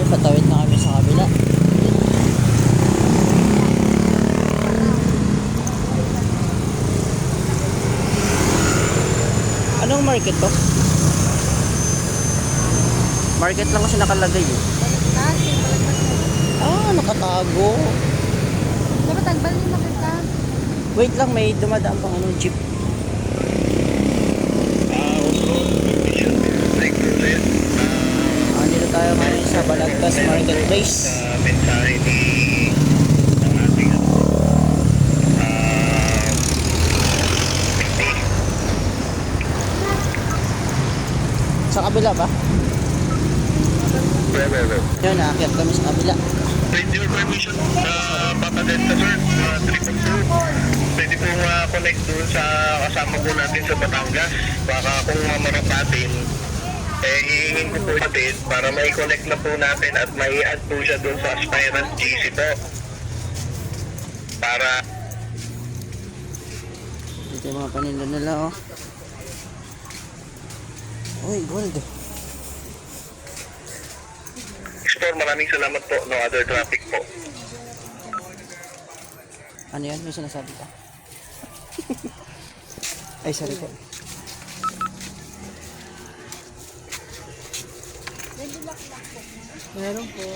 Patawid na kami sa kabila. Anong market to? Market lang kasi nakalagay eh. Ah, nakatago. Dapat tagbal din makita. Wait lang, may dumadaan pang anong jeep. Dito tayo ngayon sa Balagtas Marketplace. Mensahe ni ang ating Sa kabila ba? well. Yun, naakyat kami sa kabila. With your permission, Papa Delta sir, 3.2, pwede pong connect doon sa kasama po natin sa Batangas. Baka kung mamarap natin, hihingin ko po natin para may connect na po natin at may add po siya doon sa Aspirant GC po. Para Dito yung mga paninda nila oh. Uy, gold. explore, maraming salamat po. No other traffic po. Ano yan? May sinasabi ka? Ay, sorry po. Meron po.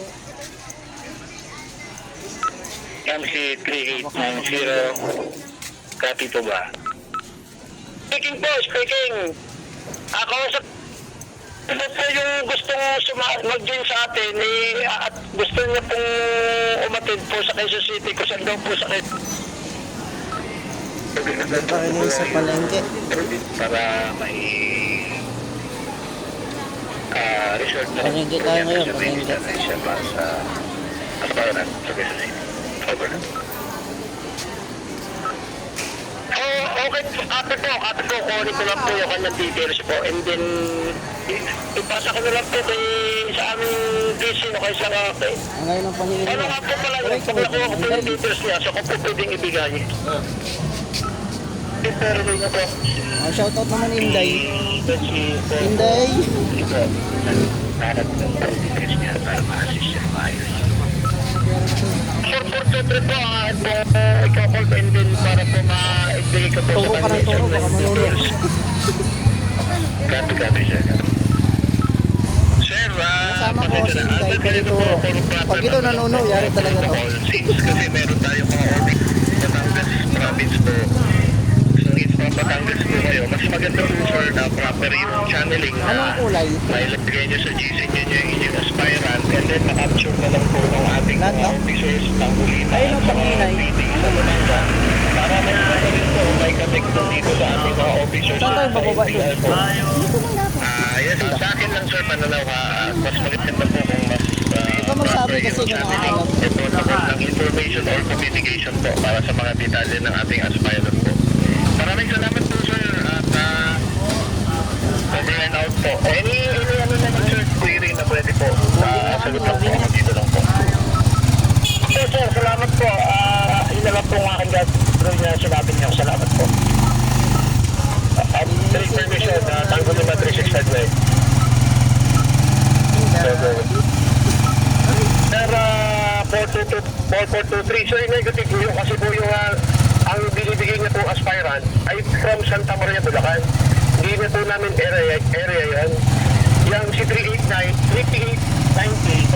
MC 3890, copy po ba? Speaking po, speaking. Ako sa ito po yung gustong mag-join sa atin at gusto niya pong umatid po sa Quezon City kung saan daw po sa Quezon. Doon pa rin sa palengke. Para may resort na Palengke tayo ngayon, sa palengke. siya para sa Aspirant sa Quezon City. Over. Okay, ate po, kunin ko lang po yung kanyang details po and then ipasa ko na lang po sa aming DC no kay sa ate. Ang ngayon ang paningin Ano mo. nga po pala yung paglakuha ko po yung details niya so kung po pwedeng ibigay. Pero rin na po. Oh, shoutout naman Inday. Ito. Inday! Para po yung details niya para ma-assist siya maayos. Siyempre po, ikaw po and then para po ma-ibigay ko po Turo ka ng turo, baka manulog. Copy, sir. Sir, Kasama ko si Inday, ganito. Pag ito nanuno, yari talaga to. Since kasi meron tayong mga orbit Batangas province po. So, it's from Batangas po kayo. Mas maganda po, sir, na proper yung channeling Anong na kulay? mailagay nyo sa GC nyo yung inyong aspirant and then makapture na lang po ng ating Lahat, mga no? officers ng Bulinan. Ayun ang panginay. Sa Batangas. Para may mga rin po, may katek dito sa ating mga officers. Saan tayo bababa doon? Dito lang dapat. Yes, sa akin lang sir, pananaw ha, mas maganda po kung mas Ikaw magsabi kasi kung nakakalam. protocol ng information or communication po para sa mga detalye ng ating aspirant po. Maraming salamat po sir at over and out po. Any ano naman sir, query na pwede po. Sagot lang po ako dito lang po. Okay sir, salamat po. Yun na lang po ang aking gagawin na sinabi niyo. Salamat po. Take permission, Tango Lima 365 way. Sir, 4423. Sir, negative po yun kasi po yung ang binibigay niya po aspirant ay from Santa Maria, Bulacan. Hindi na po namin area yan. Yung si 389, 3890